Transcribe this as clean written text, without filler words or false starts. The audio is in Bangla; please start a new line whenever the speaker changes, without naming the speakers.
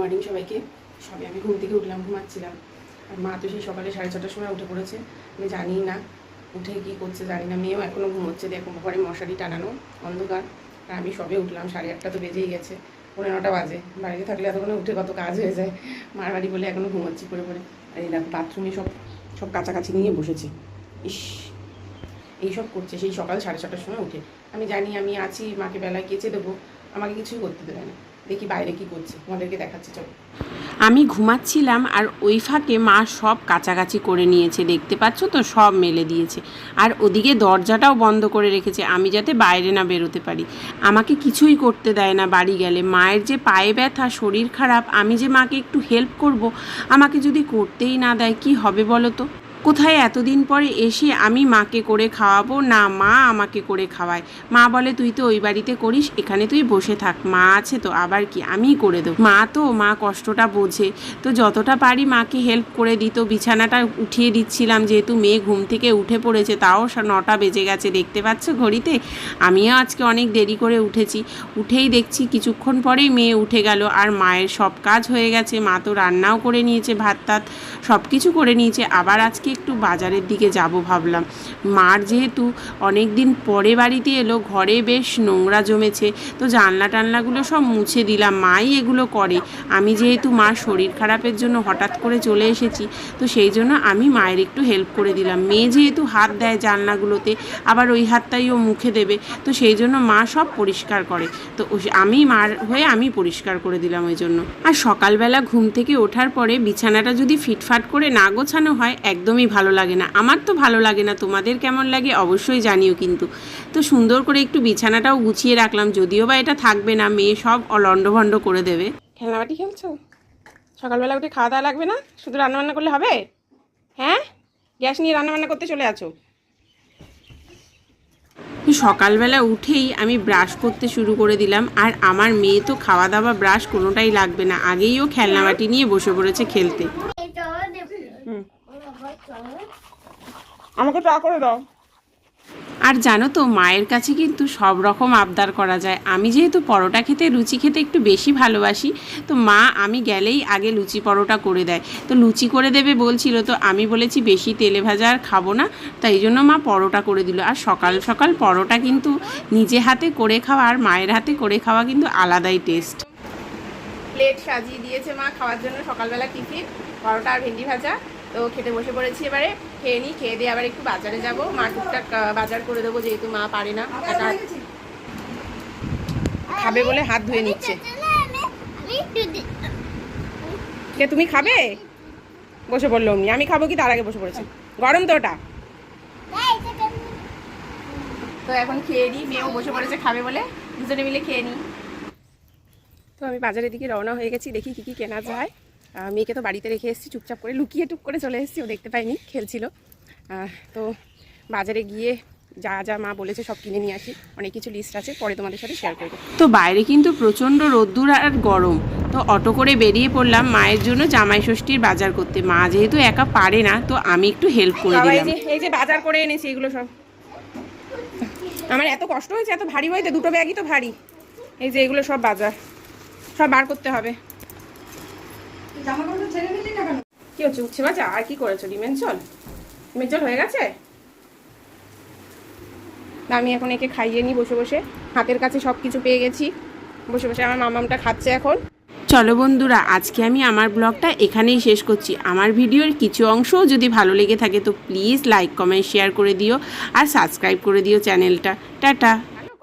মর্নিং সবাইকে। সবে আমি ঘুম থেকে উঠলাম, ঘুমাচ্ছিলাম। আর মা তো সেই সকালে 6:30টার সময় উঠে পড়েছে। আমি জানি না উঠে কী করছে, জানি না। মেয়েও এখনও ঘুমোচ্ছে, দেখো ঘরে মশারি টানানো, অন্ধকার। আর আমি সবে উঠলাম, 8:30 তো বেজেই গেছে, 9:45 বাজে। বাড়িতে থাকলে এতক্ষণে উঠে কত কাজ হয়ে যায়। মার বাড়ি বলে এখনও ঘুমোচ্ছি পড়ে পড়ে। আর এই দেখো বাথরুমে সব কাছাকাছি নিয়ে বসেছে। ইস, এইসব করছে সেই সকাল 6:30টার সময় উঠে। আমি জানি আমি আছি, মাকে বেলায় কেচে দেবো, আমাকে কিছুই করতে দেবে না। দেখি বাইরে কি করছে, তোমাদেরকে দেখাচ্ছি। চলো।
আমি ঘুমাচ্ছিলাম আর ওই ফাঁকে মা সব কাচাকাচি করে নিয়েছে, দেখতে পাচ্ছ তো, সব মেলে দিয়েছে। আর ওদিকে দরজাটাও বন্ধ করে রেখেছে, আমি যাতে বাইরে না বেরোতে পারি। আমাকে কিছুই করতে দেয় না বাড়ি গেলে। মায়ের যে পায়ে ব্যথা, শরীর খারাপ, আমি যে মাকে একটু হেল্প করব, আমাকে যদি করতেই না দেয় কি হবে বলো তো? কোথায় এতদিন পরে এসে আমি মাকে করে খাওয়াবো না, মা আমাকে করে খাওয়ায়। মা বলে তুই তো ওই বাড়িতে করিস, এখানে তুই বসে থাক, মা আছে তো, আবার কি, আমিই করে দেবো। মা কষ্টটা বোঝে, তো যতটা পারি মাকে হেল্প করে দিত। বিছানাটা উঠিয়ে দিচ্ছিলাম, যেহেতু মেয়ে ঘুম থেকে উঠে পড়েছে, তাও 9টা বেজে গেছে, দেখতে পাচ্ছ ঘড়িতে। আমিও আজকে অনেক দেরি করে উঠেছি। উঠেই দেখছি কিছুক্ষণ পরেই মেয়ে উঠে গেল, আর মায়ের সব কাজ হয়ে গেছে। মা তো রান্নাও করে নিয়েছে, ভাত টাত সব কিছু করে নিয়েছে। আবার আজকে একটু বাজারের দিকে যাব ভাবলাম। মার যেহেতু অনেক দিন পরে বাড়িতে এলো, ঘরে বেশ নোংরা জমেছে, তো জানলা টানলাগুলো সব মুছে দিলাম। মাই এগুলো করে। আমি যেহেতু মার শরীর খারাপের জন্য হঠাৎ করে চলে এসেছি, তো সেই জন্য আমি মায়ের একটু হেল্প করে দিলাম। মেয়ে যেহেতু হাত দেয় জানলাগুলোতে, আবার ওই হাতটাই ও মুখে দেবে, তো সেই জন্য মা সব পরিষ্কার করে। তো আমি মার হয়ে আমি পরিষ্কার করে দিলাম ওই জন্য। আর সকালবেলা ঘুম থেকে ওঠার পরে বিছানাটা যদি ফিটফাট করে না গোছানো হয়, একদমই ভালো লাগে না। আমার তো ভালো লাগে না, তোমাদের কেমন লাগে অবশ্যই জানিও কিন্তু। তো সুন্দর করে একটু বিছানাটাও গুছিয়ে রাখলাম, যদিও বা এটা থাকবে না, মেয়ে সব লন্ডভন্ড করে দেবে।
খেলনাবাটি খেলছো? সকালবেলা উঠে খাওয়া দাওয়া লাগবে না? শুধু রান্নাবান্না করলে হবে? হ্যাঁ, গ্যাস নিয়ে রান্নাবান্না করতে চলে আছো?
সকালবেলা উঠেই আমি ব্রাশ করতে শুরু করে দিলাম। আর আমার মেয়ে তো খাওয়া দাওয়া ব্রাশ কোনোটাই লাগবে না, আগেই ও খেলনাবাটি নিয়ে বসে পড়েছে খেলতে।
আমাকে চা করে দাও।
আর জানো তো, মায়ের কাছে কিন্তু সব রকম আবদার করা যায়। আমি যেহেতু পরোটা খেতে, লুচি খেতে একটু বেশি ভালোবাসি, তো মা আমি গেলেই আগে লুচি পরোটা করে দেয়। তো লুচি করে দেবে বলছিল, তো আমি বলেছি বেশি তেলে ভাজা আর খাবো না, তাই জন্য মা পরোটা করে দিল। আর সকাল সকাল পরোটা কিন্তু নিজে হাতে করে খাওয়া আর মায়ের হাতে করে খাওয়া কিন্তু আলাদাই টেস্ট।
প্লেট সাজিয়ে দিয়েছে মা খাওয়ার জন্য, সকালবেলা টিফিন পরোটা আর ভেন্ডি ভাজা। তো খেতে বসে পড়েছি, এবারে খেয়ে নিই। খেয়ে দিয়ে আবার একটু বাজারে যাব, মা টুকটাক বাজার করে দেবো, যেহেতু মা পারে না একা। খাবে বলে হাত ধুয়ে নিচ্ছে। কে তুমি খাবে? বসে পড়লো অমনি। আমি খাবো কি তার আগে বসে পড়েছে, গরম তো ওটা। তো এখন খেয়ে নিই, মেয়েও বসে পড়েছে খাবে বলে, দুজনে মিলে খেয়ে নিই। তো আমি বাজারের দিকে রওনা হয়ে গেছি, দেখি কী কী কেনা যায়। মেয়েকে তো বাড়িতে রেখে এসেছি, চুপচাপ করে লুকিয়ে টুক করে চলে এসেছি, ও দেখতে পাইনি, খেলছিল। তো বাজারে গিয়ে যা যা মা বলেছে সব কিনে নিয়ে আসি। অনেক কিছু লিস্ট আছে, পরে তোমাদের সাথে শেয়ার করবো।
তো বাইরে কিন্তু প্রচণ্ড রোদ্দুর আর গরম, তো অটো করে বেরিয়ে পড়লাম মায়ের জন্য জামাই ষষ্ঠীর বাজার করতে। মা যেহেতু একা পারে না, তো আমি একটু হেল্প করে দিলাম।
এই যে বাজার করে এনেছি, এগুলো সব আমার এত কষ্ট হয়েছে, এত ভারী বইতে, দুটো ব্যাগই তো ভারী। এই যে এগুলো সব বাজার, সব বার করতে হবে। কি হচ্ছে, উচ্ছে ভাজা? আর কি করেছো? ডিমের ঝোল? ডিমের ঝোল হয়ে গেছে? আমি এখন একে খাইয়ে নিই বসে বসে, হাতের কাছে সব কিছু পেয়ে গেছি। বসে বসে আমার মামামটা খাচ্ছে এখন।
চলো বন্ধুরা, আজকে আমি আমার ব্লগটা এখানেই শেষ করছি। আমার ভিডিওর কিছু অংশও যদি ভালো লেগে থাকে, তো প্লিজ লাইক কমেন্ট শেয়ার করে দিও, আর সাবস্ক্রাইব করে দিও চ্যানেলটা। টাটা।